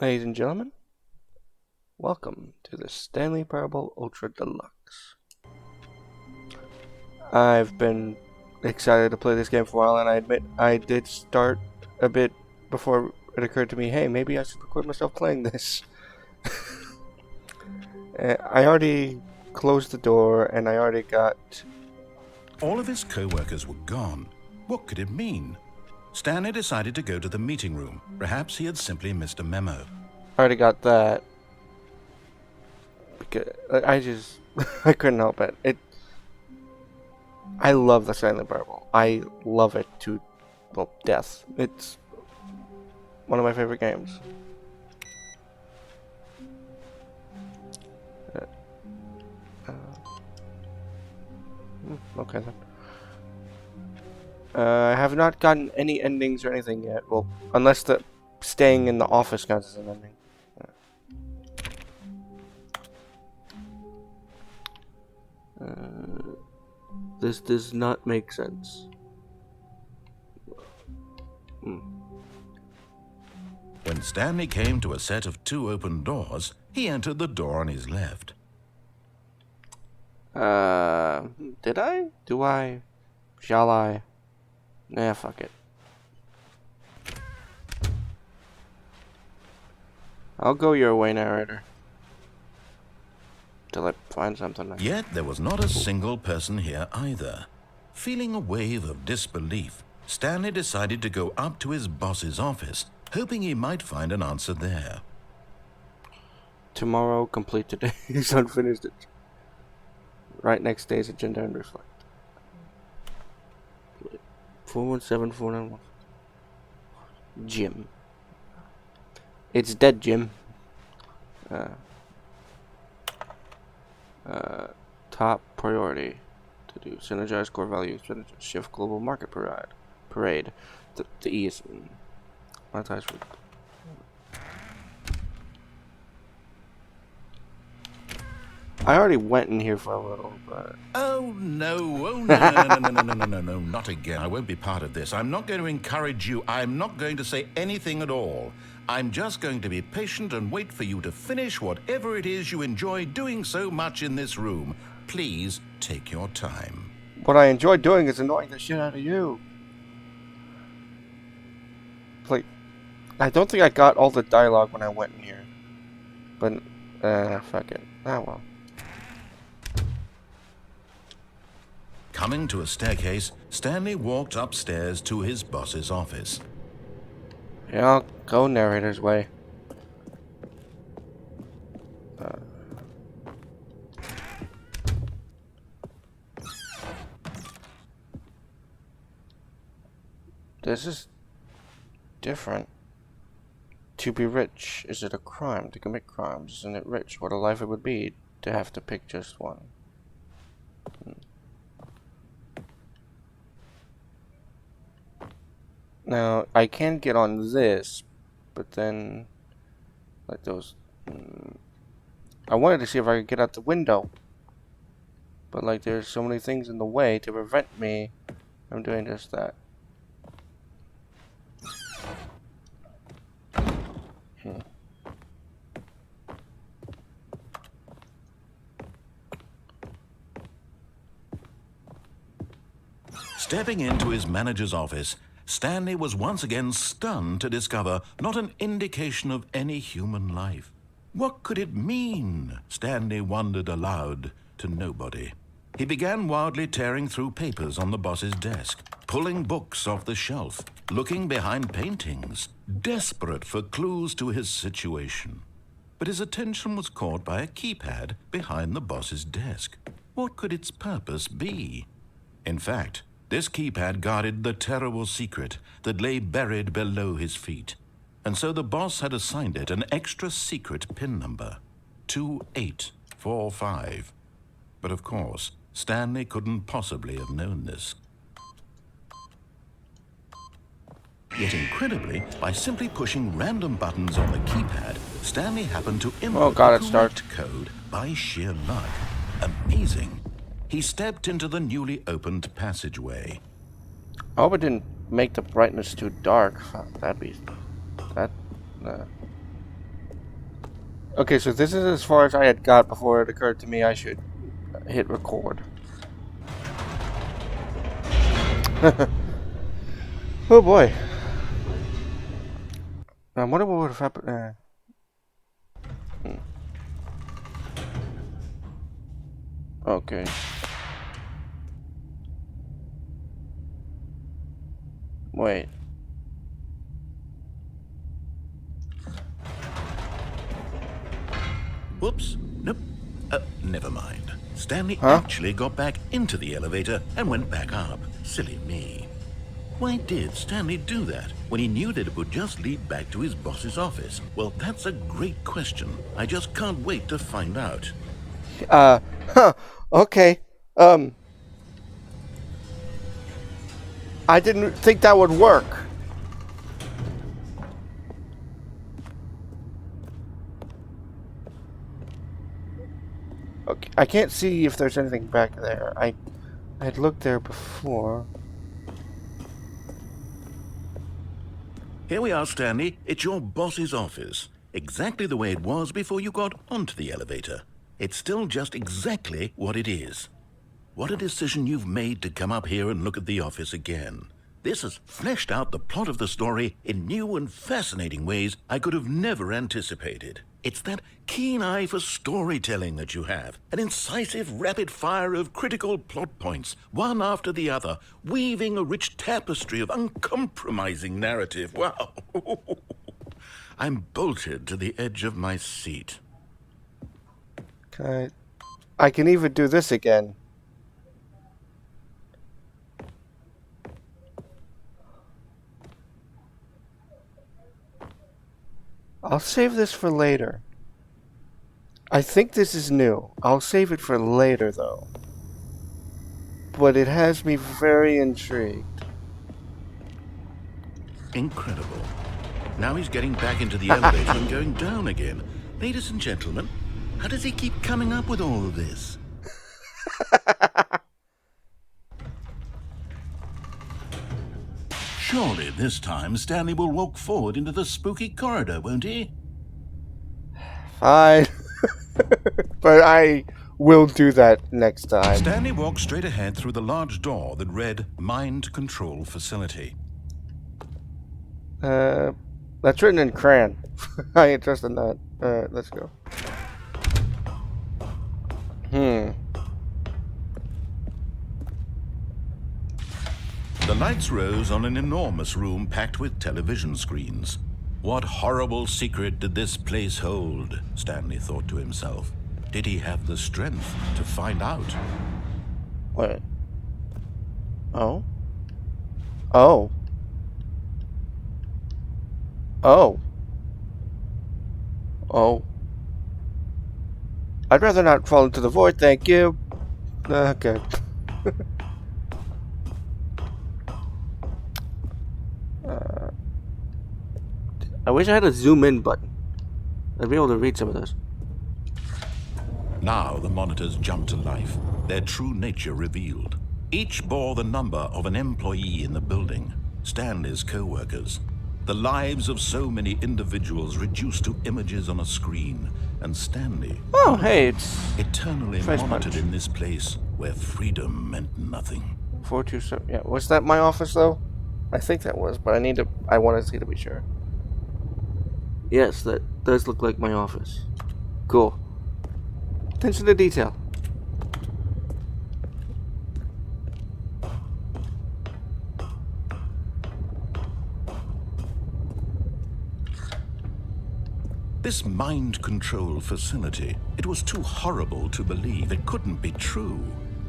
Ladies and gentlemen, welcome to the Stanley Parable Ultra Deluxe. I've been excited to play this game for a while, and I admit I did start a bit before it occurred to me, hey, maybe I should record myself playing this. I already closed the door, and I already got... All of his co-workers were gone. What could it mean? Stanley decided to go to the meeting room. Perhaps he had simply missed a memo. I already got that. Because I couldn't help it. I love the Stanley Parable. I love it to, well, death. It's one of my favorite games. Okay then. I have not gotten any endings or anything yet. Well, unless the staying in the office counts as an ending. This does not make sense. When Stanley came to a set of two open doors, he entered the door on his left. Did I? Do I? Shall I? Nah, fuck it. I'll go your way, narrator. Till I find something. Yet there was not a single person here either. Feeling a wave of disbelief, Stanley decided to go up to his boss's office, hoping he might find an answer there. Tomorrow, complete today's unfinished. Right next day's agenda and reflect. 417491. Jim. It's dead, Jim. Top priority to do synergize core value expenditure, shift global market parade. The E is monetize for. I already went in here for a little, but... Oh, no, no, not again. I won't be part of this. I'm not going to encourage you. I'm not going to say anything at all. I'm just going to be patient and wait for you to finish whatever it is you enjoy doing so much in this room. Please take your time. What I enjoy doing is annoying the shit out of you. Like, I don't think I got all the dialogue when I went in here. But, fuck it. Ah, well. Coming to a staircase, Stanley walked upstairs to his boss's office. Yeah, I'll go narrator's way. This is different. To be rich, is it a crime to commit crimes? Isn't it rich? What a life it would be to have to pick just one. Now, I can get on this, but then, like those, I wanted to see if I could get out the window, but like there's so many things in the way to prevent me from doing just that. Stepping into his manager's office, Stanley was once again stunned to discover not an indication of any human life. What could it mean? Stanley wondered aloud to nobody. He began wildly tearing through papers on the boss's desk, pulling books off the shelf, looking behind paintings, desperate for clues to his situation. But his attention was caught by a keypad behind the boss's desk. What could its purpose be? In fact, this keypad guarded the terrible secret that lay buried below his feet. And so the boss had assigned it an extra secret PIN number, 2845. But of course, Stanley couldn't possibly have known this. Yet incredibly, by simply pushing random buttons on the keypad, Stanley happened to input the correct code by sheer luck. Amazing. He stepped into the newly opened passageway. I hope it didn't make the brightness too dark. That'd be... Okay, so this is as far as I had got before it occurred to me I should hit record. Oh boy. I wonder what would have happened. Okay. Wait. Whoops. Nope. Never mind. Stanley Huh? actually got back into the elevator and went back up. Silly me. Why did Stanley do that when he knew that it would just lead back to his boss's office? Well, that's a great question. I just can't wait to find out. Huh. Okay. I didn't think that would work. Okay, I can't see if there's anything back there. I had looked there before. Here we are, Stanley. It's your boss's office. Exactly the way it was before you got onto the elevator. It's still just exactly what it is. What a decision you've made to come up here and look at the office again. This has fleshed out the plot of the story in new and fascinating ways I could have never anticipated. It's that keen eye for storytelling that you have, an incisive rapid fire of critical plot points, one after the other, weaving a rich tapestry of uncompromising narrative. Wow! I'm bolted to the edge of my seat. I can even do this again. I'll save this for later. I think this is new. I'll save it for later, though. But it has me very intrigued. Incredible. Now he's getting back into the elevator and going down again. Ladies and gentlemen, how does he keep coming up with all of this? Surely this time Stanley will walk forward into the spooky corridor, won't he? Fine. But I will do that next time. Stanley walked straight ahead through the large door that read Mind Control Facility. That's written in crayon. I ain't trusting that. Alright, let's go. The lights rose on an enormous room packed with television screens. What horrible secret did this place hold? Stanley thought to himself. Did he have the strength to find out? Wait. Oh? Oh. Oh. Oh. I'd rather not fall into the void, thank you. Okay. I wish I had a zoom in button. I'd be able to read some of this. Now the monitors jumped to life, their true nature revealed. Each bore the number of an employee in the building, Stanley's co-workers. The lives of so many individuals reduced to images on a screen, and Stanley, Oh, hey, it's eternally Face monitored punch. in this place where freedom meant nothing. 427. Yeah, was that my office though? I think that was, but I want to see to be sure. Yes, that does look like my office. Cool. Attention to detail. This mind control facility, it was too horrible to believe. It couldn't be true.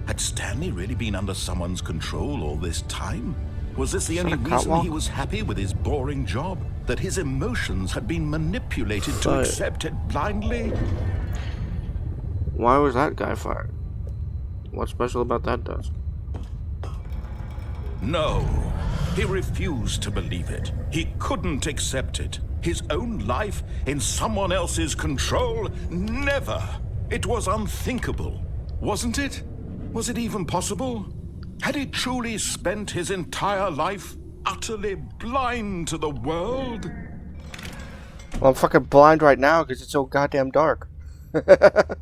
Had Stanley really been under someone's control all this time? Was this the only that a reason catwalk? he was happy with his boring job? That his emotions had been manipulated to Right. accept it blindly? Why was that guy fired? What's special about that desk? No. He refused to believe it. He couldn't accept it. His own life in someone else's control? Never. It was unthinkable. Wasn't it? Was it even possible? Had he truly spent his entire life utterly blind to the world? Well, I'm fucking blind right now because it's so goddamn dark. But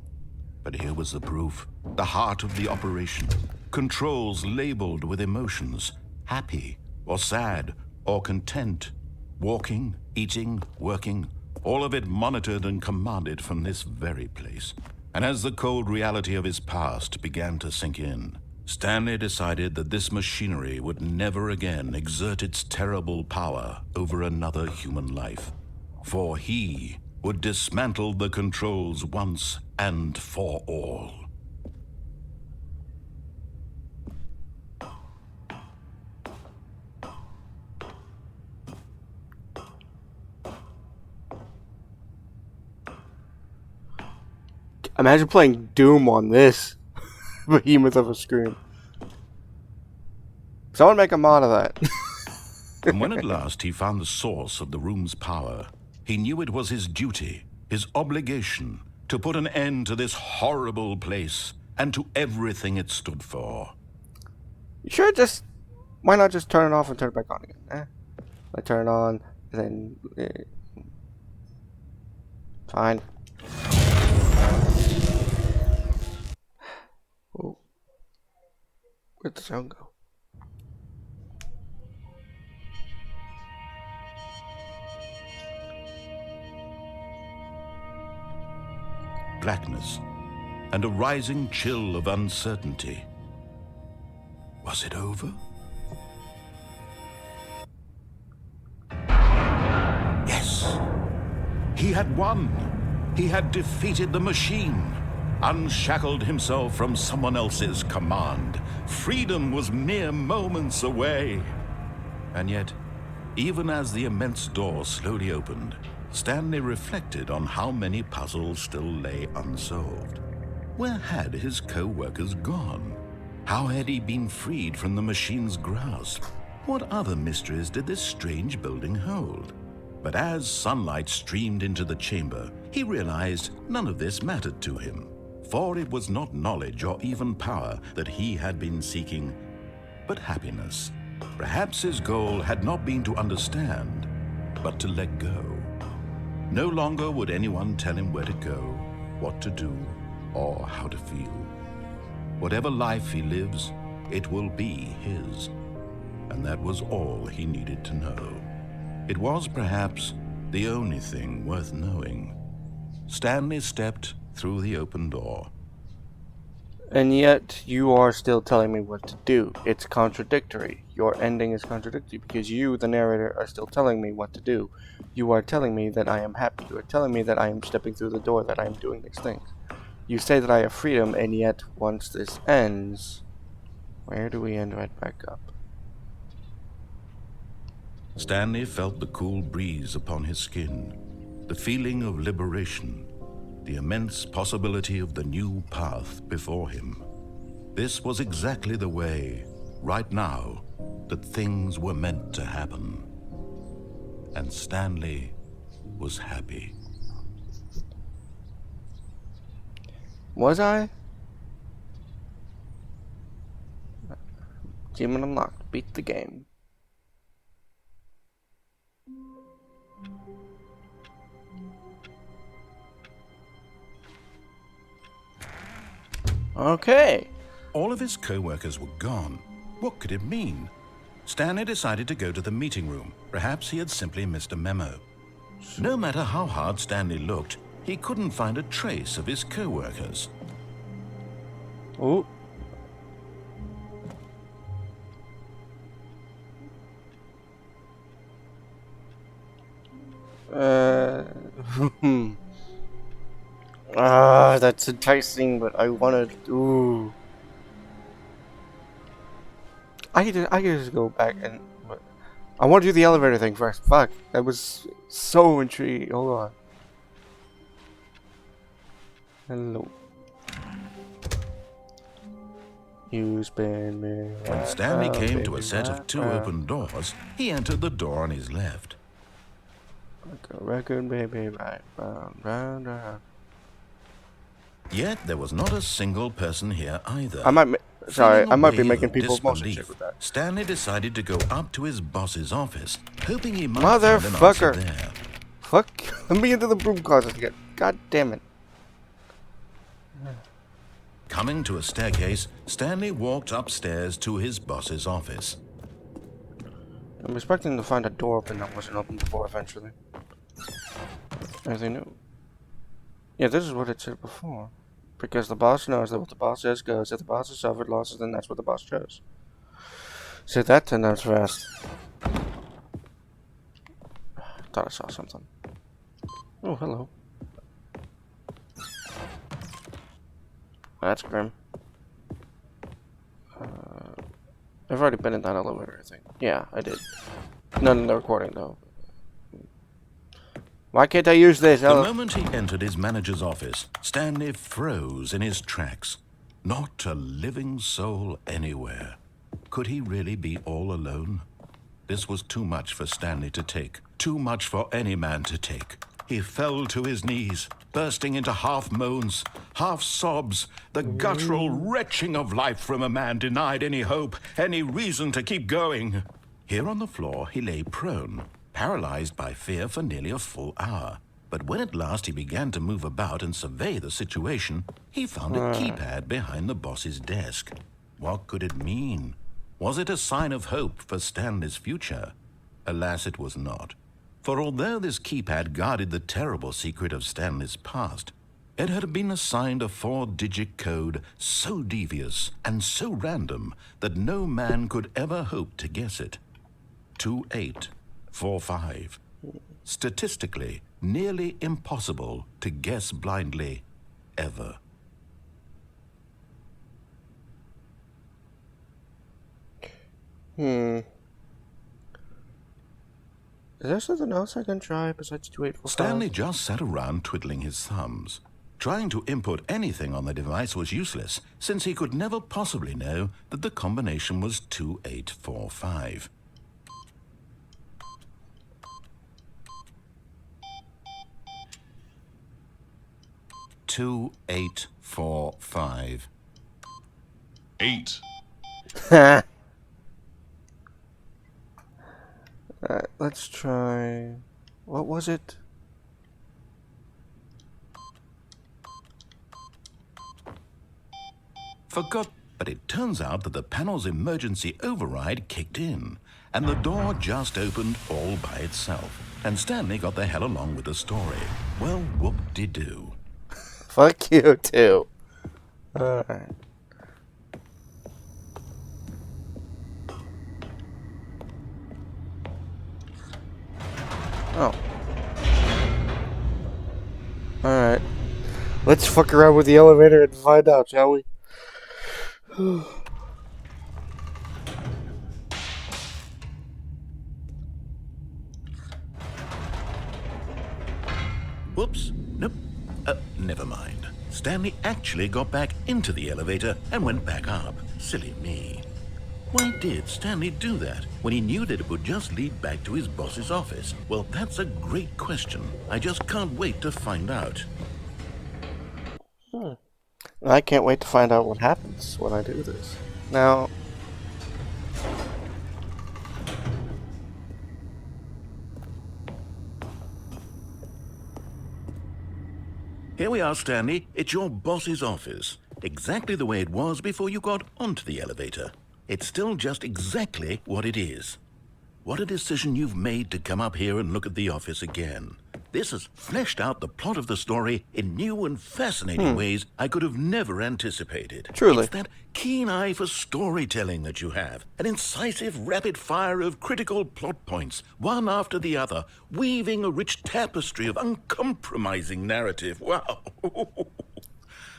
here was the proof. The heart of the operation. Controls labeled with emotions. Happy, or sad, or content. Walking, eating, working. All of it monitored and commanded from this very place. And as the cold reality of his past began to sink in, Stanley decided that this machinery would never again exert its terrible power over another human life. For he would dismantle the controls once and for all. Imagine playing Doom on this behemoth of a screen. Someone make a mod of that. And when at last he found the source of the room's power, he knew it was his duty, his obligation, to put an end to this horrible place and to everything it stood for. You sure just... Why not just turn it off and turn it back on again? I turn it on, then... Fine. Oh. Where'd the sound go? Blackness and a rising chill of uncertainty. Was it over? Yes. He had won. He had defeated the machine, unshackled himself from someone else's command. Freedom was mere moments away. And yet, even as the immense door slowly opened, Stanley reflected on how many puzzles still lay unsolved. Where had his co-workers gone? How had he been freed from the machine's grasp? What other mysteries did this strange building hold? But as sunlight streamed into the chamber, he realized none of this mattered to him, for it was not knowledge or even power that he had been seeking, but happiness. Perhaps his goal had not been to understand, but to let go. No longer would anyone tell him where to go, what to do, or how to feel. Whatever life he lives, it will be his. And that was all he needed to know. It was perhaps the only thing worth knowing. Stanley stepped through the open door. And yet, you are still telling me what to do. It's contradictory. Your ending is contradictory because you, the narrator, are still telling me what to do. You are telling me that I am happy. You are telling me that I am stepping through the door, that I am doing these things. You say that I have freedom, and yet, once this ends, where do we end right back up? Stanley felt the cool breeze upon his skin, the feeling of liberation, the immense possibility of the new path before him. This was exactly the way, right now, that things were meant to happen. And Stanley was happy. Was I? Achievement unlocked. Beat the game. Okay. All of his co-workers were gone. What could it mean? Stanley decided to go to the meeting room. Perhaps he had simply missed a memo. No matter how hard Stanley looked, he couldn't find a trace of his co-workers. Oh. That's enticing, but I wanted. Ooh. I could just go back and. I want to do the elevator thing first. Fuck, that was so intriguing. Hold on. Hello. You spin me. When Stanley came to a set of two open doors, he entered the door on his left. Like a record, baby, right round, round, round. Yet there was not a single person here either. I might be making of people motion disbelief, shit with that. Stanley decided to go up to his boss's office, hoping he might find an answer Motherfucker! there. fuck? Let me into the broom closet again. God damn it. Coming to a staircase, Stanley walked upstairs to his boss's office. I'm expecting to find a door open that wasn't open before eventually. Anything new? Yeah, this is what it said before. Because the boss knows that what the boss says goes. If the boss has suffered losses, then that's what the boss chose. Say that 10 times fast. Thought I saw something. Oh, hello. That's grim. I've already been in that elevator, I think. Yeah, I did. None in the recording, though. Why can't I use this? The moment he entered his manager's office, Stanley froze in his tracks. Not a living soul anywhere. Could he really be all alone? This was too much for Stanley to take. Too much for any man to take. He fell to his knees, bursting into half moans, half sobs, the guttural retching of life from a man denied any hope, any reason to keep going. Here on the floor, he lay prone, paralyzed by fear for nearly a full hour. But when at last he began to move about and survey the situation, he found a keypad behind the boss's desk. What could it mean? Was it a sign of hope for Stanley's future? Alas, it was not. For although this keypad guarded the terrible secret of Stanley's past, it had been assigned a 4-digit code so devious and so random that no man could ever hope to guess it. 2845. Statistically, nearly impossible to guess blindly, ever. Is there something else I can try besides 2845? Stanley just sat around twiddling his thumbs. Trying to input anything on the device was useless, since he could never possibly know that the combination was 2845. Two, 8, 4, 5. 8. Let's try... What was it? Forgot, but it turns out that the panel's emergency override kicked in, and the door just opened all by itself. And Stanley got the hell along with the story. Well, whoop-de-doo. Fuck you, too. Alright. Oh. Alright. Let's fuck around with the elevator and find out, shall we? Whoops. Nope. Never mind. Stanley actually got back into the elevator and went back up. Silly me. Why did Stanley do that when he knew that it would just lead back to his boss's office? Well, that's a great question. I just can't wait to find out. I can't wait to find out what happens when I do this. Now... Here we are, Stanley. It's your boss's office. Exactly the way it was before you got onto the elevator. It's still just exactly what it is. What a decision you've made to come up here and look at the office again. This has fleshed out the plot of the story in new and fascinating ways I could have never anticipated. Truly. It's that keen eye for storytelling that you have. An incisive rapid fire of critical plot points, one after the other, weaving a rich tapestry of uncompromising narrative. Wow.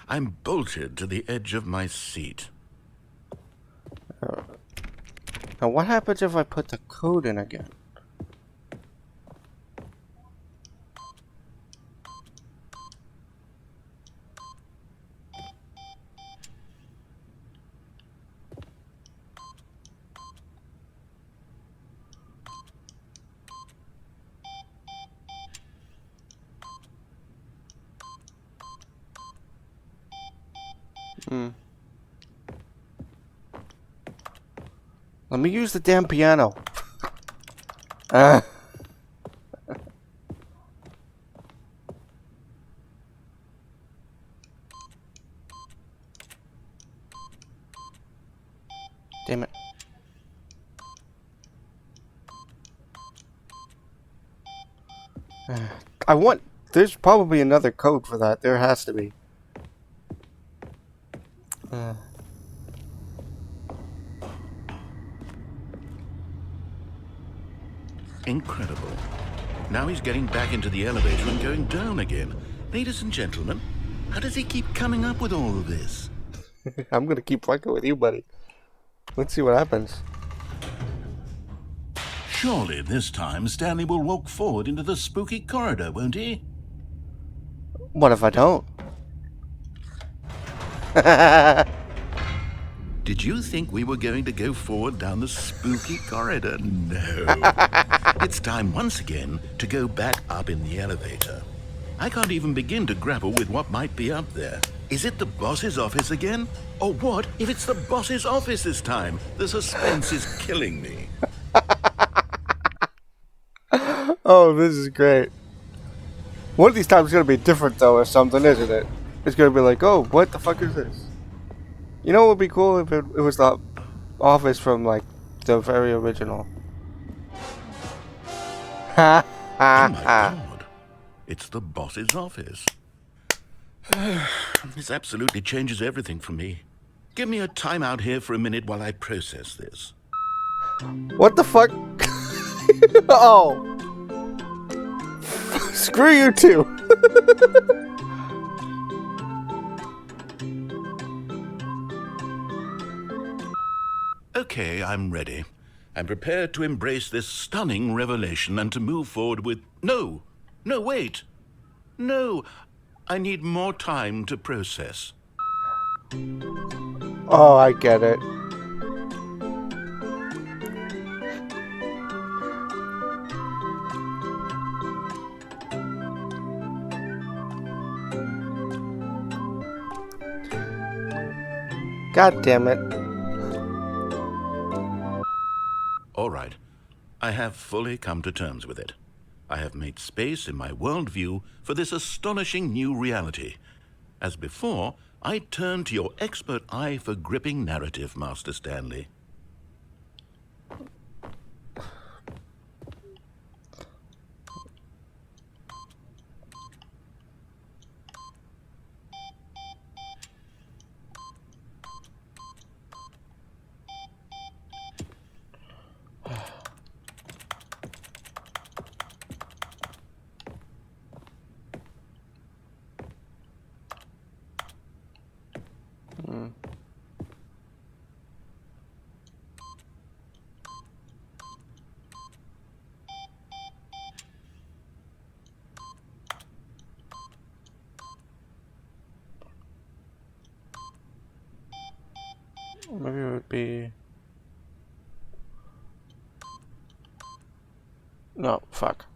I'm bolted to the edge of my seat. Now what happens if I put the code in again? Let me use the damn piano. Damn it. I want... There's probably another code for that. There has to be. Incredible. Now he's getting back into the elevator and going down again. Ladies and gentlemen, how does he keep coming up with all of this? I'm gonna keep fucking with you, buddy. Let's see what happens. Surely this time Stanley will walk forward into the spooky corridor, won't he? What if I don't? Did you think we were going to go forward down the spooky corridor? No. It's time once again to go back up in the elevator. I can't even begin to grapple with what might be up there. Is it the boss's office again? Or what if it's the boss's office this time? The suspense is killing me. Oh, this is great. One of these times is gonna be different though or something, isn't it? It's gonna be like, oh, what the fuck is this? You know what would be cool if it was the office from like the very original. Ha Oh my God. It's the boss's office. This absolutely changes everything for me. Give me a timeout here for a minute while I process this. What the fuck? Oh. Screw you too. Okay, I'm ready. I'm prepared to embrace this stunning revelation and to move forward with... No, wait. No, I need more time to process. Oh, I get it. God damn it. All right, I have fully come to terms with it. I have made space in my worldview for this astonishing new reality. As before, I turn to your expert eye for gripping narrative, Master Stanley. Maybe it would be... No, fuck.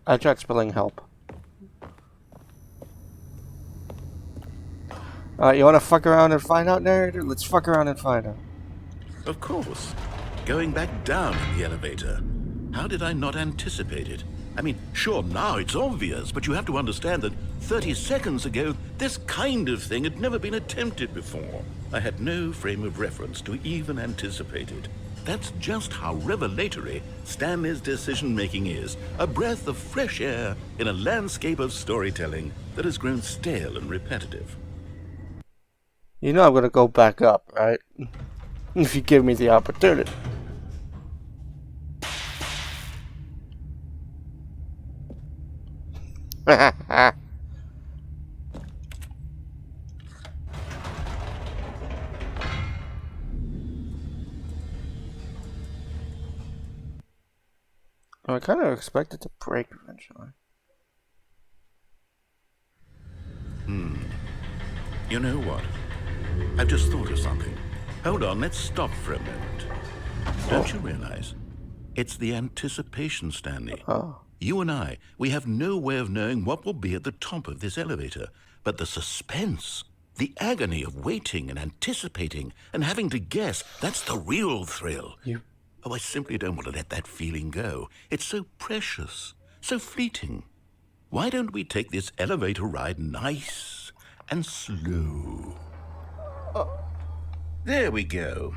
I tried spelling help. You wanna fuck around and find out, narrator? Let's fuck around and find out. Of course. Going back down in the elevator. How did I not anticipate it? I mean, sure, now it's obvious, but you have to understand that 30 seconds ago, this kind of thing had never been attempted before. I had no frame of reference to even anticipate it. That's just how revelatory Stanley's decision-making is. A breath of fresh air in a landscape of storytelling that has grown stale and repetitive. You know I'm gonna go back up, right? If you give me the opportunity. I kind of expect it to break eventually. You know what? I've just thought of something. Hold on, let's stop for a moment. Don't you realize? It's the anticipation, Stanley. Oh. You and I, we have no way of knowing what will be at the top of this elevator. But the suspense, the agony of waiting and anticipating and having to guess, that's the real thrill. Oh, I simply don't want to let that feeling go. It's so precious, so fleeting. Why don't we take this elevator ride nice and slow? There we go.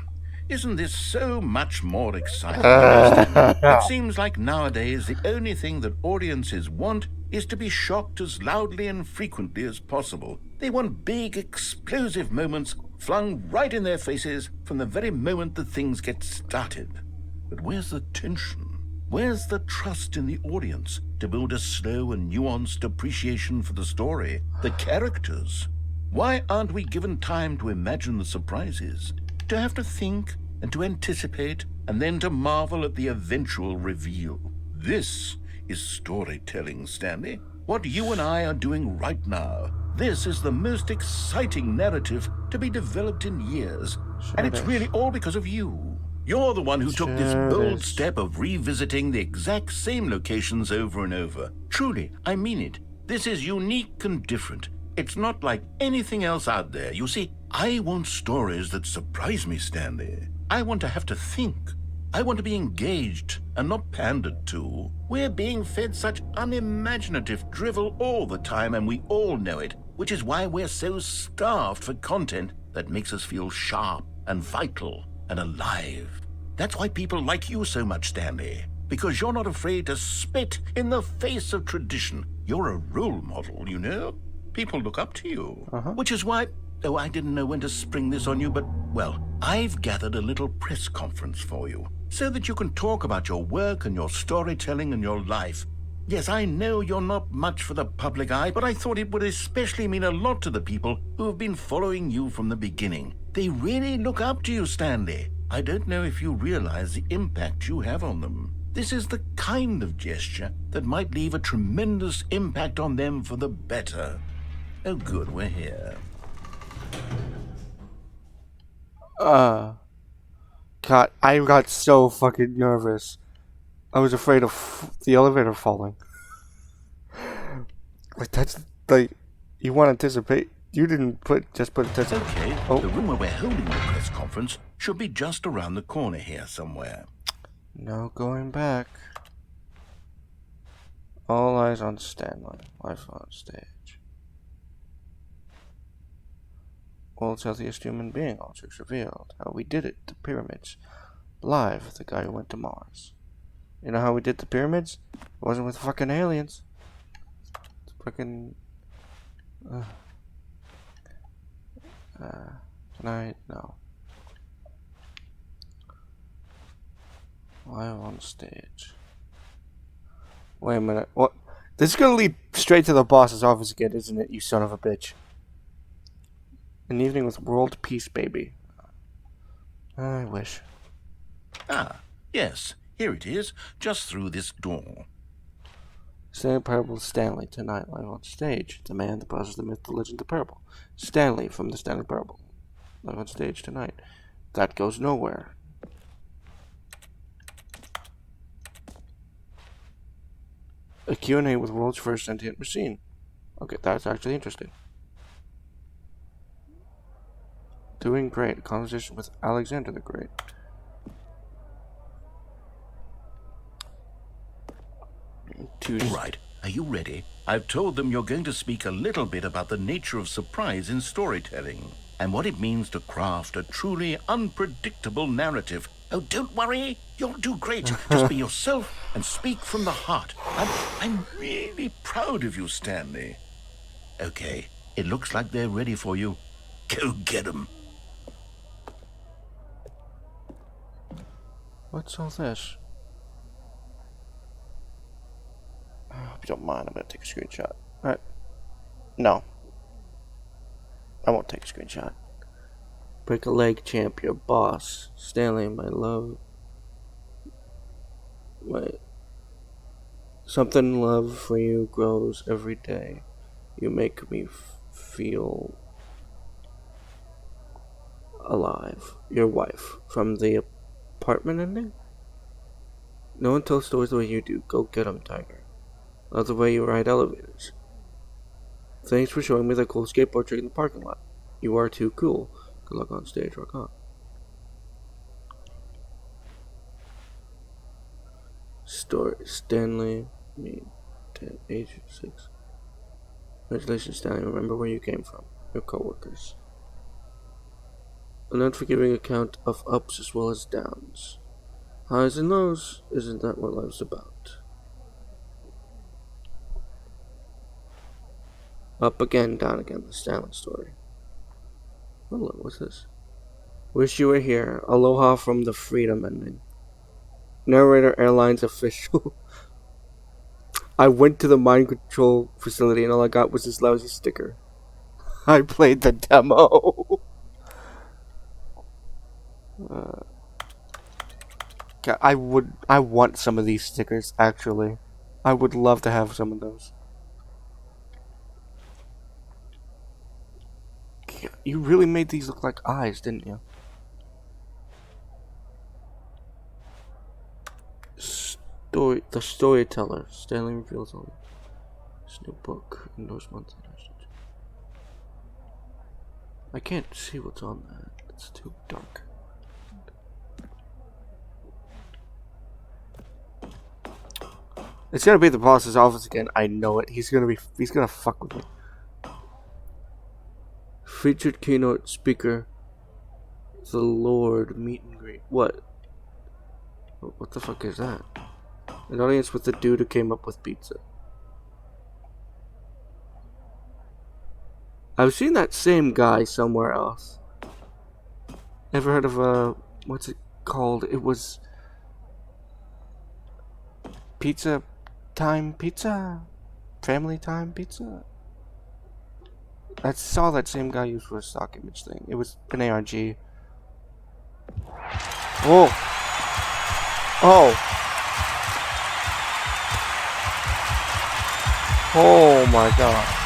Isn't this so much more exciting, Stanley? It seems like nowadays the only thing that audiences want is to be shocked as loudly and frequently as possible. They want big, explosive moments flung right in their faces from the very moment that things get started. But where's the tension? Where's the trust in the audience to build a slow and nuanced appreciation for the story, the characters? Why aren't we given time to imagine the surprises, to have to think and to anticipate, and then to marvel at the eventual reveal? This is storytelling, Stanley. What you and I are doing right now. This is the most exciting narrative to be developed in years. And it's really all because of you. You're the one who took this bold step of revisiting the exact same locations over and over. Truly, I mean it. This is unique and different. It's not like anything else out there. You see, I want stories that surprise me, Stanley. I want to have to think. I want to be engaged and not pandered to. We're being fed such unimaginative drivel all the time, and we all know it, which is why we're so starved for content that makes us feel sharp and vital and alive. That's why people like you so much, Stanley, because you're not afraid to spit in the face of tradition. You're a role model, you know? People look up to you, which is why... Oh, I didn't know when to spring this on you, but, well, I've gathered a little press conference for you so that you can talk about your work and your storytelling and your life. Yes, I know you're not much for the public eye, but I thought it would especially mean a lot to the people who have been following you from the beginning. They really look up to you, Stanley. I don't know if you realize the impact you have on them. This is the kind of gesture that might leave a tremendous impact on them for the better. Oh, good, we're here. God, I got so fucking nervous. I was afraid of the elevator falling. Like, that's, like, you want to anticipate. You didn't just put It's okay. The room where we're holding the press conference should be just around the corner here somewhere. No going back. All eyes on Stanley. Life on stage. World's healthiest human being, all tricks revealed. How we did it, the pyramids. Live, the guy who went to Mars. You know how we did the pyramids? It wasn't with fucking aliens. It's fucking... tonight? No. Live on stage. Wait a minute. What? This is gonna lead straight to the boss's office again, isn't it, you son of a bitch? An evening with world peace, baby. I wish. Ah, yes. Here it is, just through this door. Stanley Parable Stanley, tonight, live on stage. The man, the process, the myth, the legend, the parable. Stanley from the Stanley Parable. Live on stage tonight. That goes nowhere. A Q&A with world's first sentient machine. Okay, that's actually interesting. Doing great. A conversation with Alexander the Great. All right, are you ready? I've told them you're going to speak a little bit about the nature of surprise in storytelling and what it means to craft a truly unpredictable narrative. Oh, don't worry. You'll do great. Just be yourself and speak from the heart. I'm really proud of you, Stanley. Okay, it looks like they're ready for you. Go get them. What's all this? I hope you don't mind. I'm going to take a screenshot. Alright. No. I won't take a screenshot. Break a leg, champ, your boss. Stanley, my love. Wait. Something love for you grows every day. You make me feel alive. Your wife. From the apartment ending? No one tells stories the way you do. Go get 'em, Tiger. Love the way you ride elevators. Thanks for showing me that cool skateboard trick in the parking lot. You are too cool. Good luck on stage, rock on. Story Stanley, me, 10, age 6. Congratulations, Stanley. Remember where you came from. Your coworkers. An unforgiving account of ups as well as downs. Highs and lows. Isn't that what life's about? Up again, down again. The Stanley story. Hello, what's this? Wish you were here. Aloha from the Freedom ending. Narrator Airlines official. I went to the mind control facility and all I got was this lousy sticker. I played the demo. I want some of these stickers, actually. I would love to have some of those. You really made these look like eyes, didn't you? The Storyteller. Stanley reveals all this new book. Endorsement. I can't see what's on that. It's too dark. It's gonna be the boss's office again. I know it. He's gonna fuck with me. Featured keynote speaker. The Lord meet and greet. What? What the fuck is that? An audience with the dude who came up with pizza. I've seen that same guy somewhere else. Ever heard of what's it called? It was Pizza Time Pizza? Family Time Pizza? I saw that same guy use for a stock image thing. It was an ARG. Oh! Oh! Oh my god.